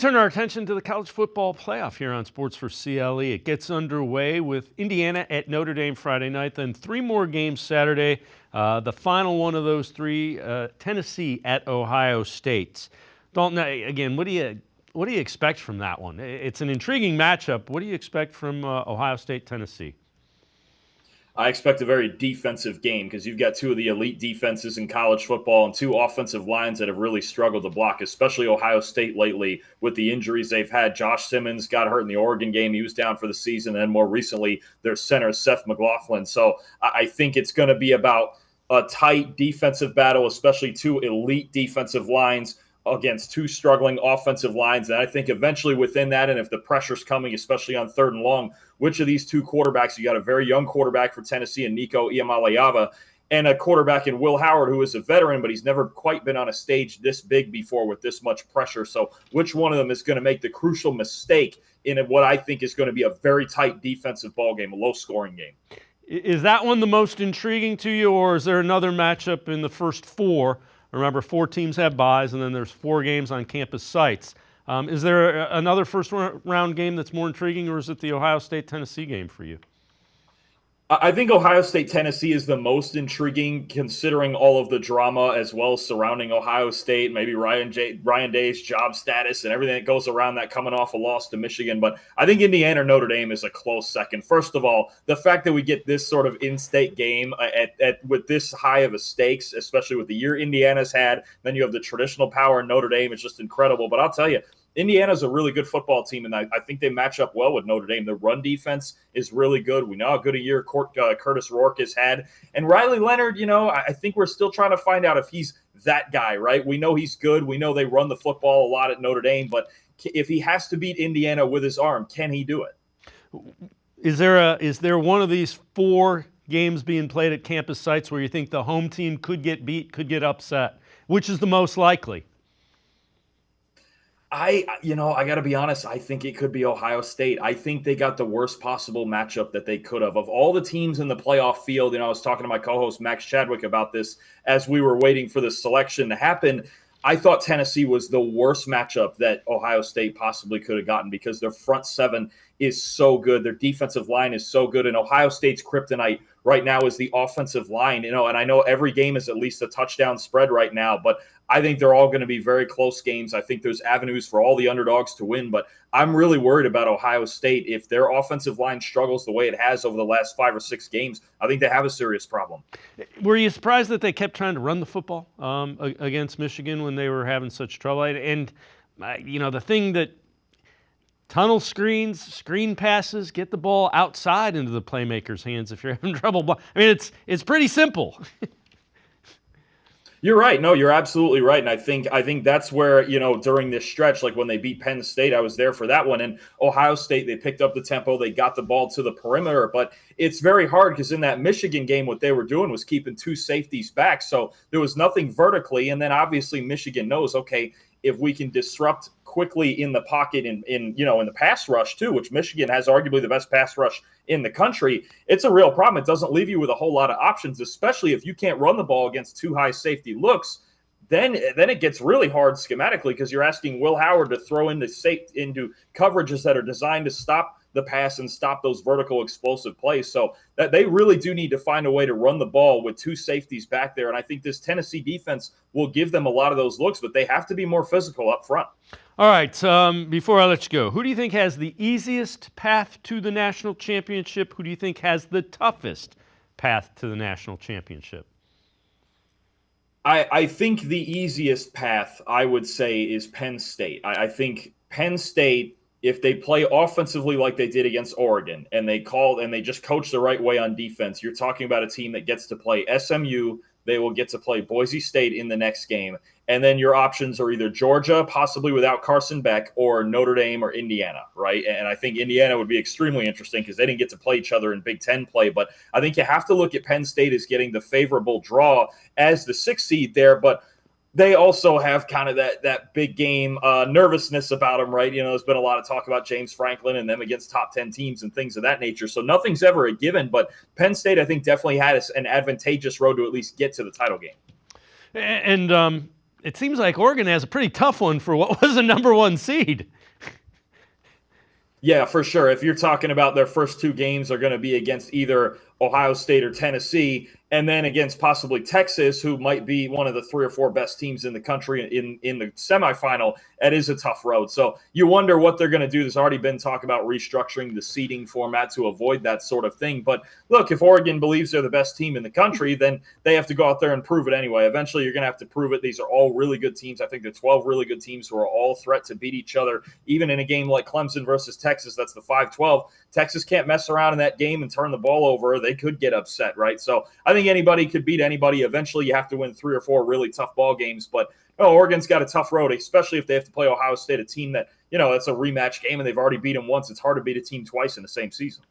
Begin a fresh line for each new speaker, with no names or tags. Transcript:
Turn our attention to the college football playoff here on Sports4CLE. It gets underway with Indiana at Notre Dame Friday night, then three more games Saturday. The final one of those three, Tennessee at Ohio State. Dalton, again, what do you expect from that one? It's an intriguing matchup. What do you expect from Ohio State, Tennessee?
I expect a very defensive game because you've got two of the elite defenses in college football and two offensive lines that have really struggled to block, especially Ohio State lately with the injuries they've had. Josh Simmons got hurt in the Oregon game. He was down for the season. And more recently, their center, Seth McLaughlin. So I think it's going to be about a tight defensive battle, especially two elite defensive lines against two struggling offensive lines. And I think eventually within that, and if the pressure's coming, especially on third and long, which of these two quarterbacks, you got a very young quarterback for Tennessee and Nico Iamaleava, and a quarterback in Will Howard, who is a veteran, but he's never quite been on a stage this big before with this much pressure. So which one of them is going to make the crucial mistake in what I think is going to be a very tight defensive ball game, a low-scoring game?
Is that one the most intriguing to you, or is there another matchup in the first four? Remember, 4 teams have byes, and then there's 4 games on campus sites. Is there another first-round game that's more intriguing, or is it the Ohio State-Tennessee game for you?
I think Ohio State-Tennessee is the most intriguing considering all of the drama as well surrounding Ohio State, maybe Ryan Day's job status and everything that goes around that coming off a loss to Michigan. But I think Indiana Notre Dame is a close second. First of all, the fact that we get this sort of in-state game with this high of a stakes, especially with the year Indiana's had, then you have the traditional power in Notre Dame, is just incredible. But I'll tell you, Indiana's a really good football team, and I think they match up well with Notre Dame. The run defense is really good. We know how good a year Curtis Rourke has had. And Riley Leonard, I think we're still trying to find out if he's that guy, right? We know he's good. We know they run the football a lot at Notre Dame, but if he has to beat Indiana with his arm, can he do it?
Is there one of these 4 games being played at campus sites where you think the home team could get beat, could get upset? Which is the most likely?
I got to be honest. I think it could be Ohio State. I think they got the worst possible matchup that they could have. Of all the teams in the playoff field, I was talking to my co-host Max Chadwick about this as we were waiting for the selection to happen. I thought Tennessee was the worst matchup that Ohio State possibly could have gotten because their front 7 is so good. Their defensive line is so good. And Ohio State's kryptonite right now is the offensive line. And I know every game is at least a touchdown spread right now, but I think they're all going to be very close games. I think there's avenues for all the underdogs to win, but I'm really worried about Ohio State. If their offensive line struggles the way it has over the last 5 or 6 games, I think they have a serious problem.
Were you surprised that they kept trying to run the football against Michigan when they were having such trouble? And the thing that tunnel screens, screen passes, get the ball outside into the playmaker's hands if you're having trouble. I mean, it's pretty simple.
You're right. No, you're absolutely right. And I think that's where, during this stretch, like when they beat Penn State, I was there for that one. And Ohio State, they picked up the tempo. They got the ball to the perimeter. But it's very hard because in that Michigan game, what they were doing was keeping 2 safeties back. So there was nothing vertically. And then obviously Michigan knows, okay, if we can disrupt quickly in the pocket in the pass rush too, which Michigan has arguably the best pass rush in the country, it's a real problem. It doesn't leave you with a whole lot of options, especially if you can't run the ball against 2 high safety looks. Then it gets really hard schematically because you're asking Will Howard to throw into coverages that are designed to stop the pass and stop those vertical explosive plays. So that they really do need to find a way to run the ball with 2 safeties back there. And I think this Tennessee defense will give them a lot of those looks, but they have to be more physical up front.
All right, before I let you go, who do you think has the easiest path to the national championship? Who do you think has the toughest path to the national championship?
I think the easiest path, I would say, is Penn State. I think Penn State, if they play offensively like they did against Oregon and they just coach the right way on defense, you're talking about a team that gets to play SMU. They will get to play Boise State in the next game. And then your options are either Georgia, possibly without Carson Beck, or Notre Dame or Indiana, right? And I think Indiana would be extremely interesting because they didn't get to play each other in Big Ten play. But I think you have to look at Penn State as getting the favorable draw as the 6th seed there. But they also have kind of that big game nervousness about them, right? There's been a lot of talk about James Franklin and them against top 10 teams and things of that nature. So nothing's ever a given, but Penn State, I think, definitely had an advantageous road to at least get to the title game.
And It seems like Oregon has a pretty tough one for what was a number one seed.
Yeah, for sure. If you're talking about their first two games are going to be against either Ohio State or Tennessee, and then against possibly Texas, who might be one of the three or four best teams in the country in the semifinal, that is a tough road. So you wonder what they're going to do. There's already been talk about restructuring the seeding format to avoid that sort of thing. But look, if Oregon believes they're the best team in the country, then they have to go out there and prove it anyway. Eventually, you're going to have to prove it. These are all really good teams. I think they're 12 really good teams who are all threat to beat each other. Even in a game like Clemson versus Texas, that's the 5-12. Texas can't mess around in that game and turn the ball over. They could get upset, right? So I think anybody could beat anybody. Eventually, you have to win 3 or 4 really tough ball games. But Oregon's got a tough road, especially if they have to play Ohio State, a team that, that's a rematch game, and they've already beat them once. It's hard to beat a team twice in the same season.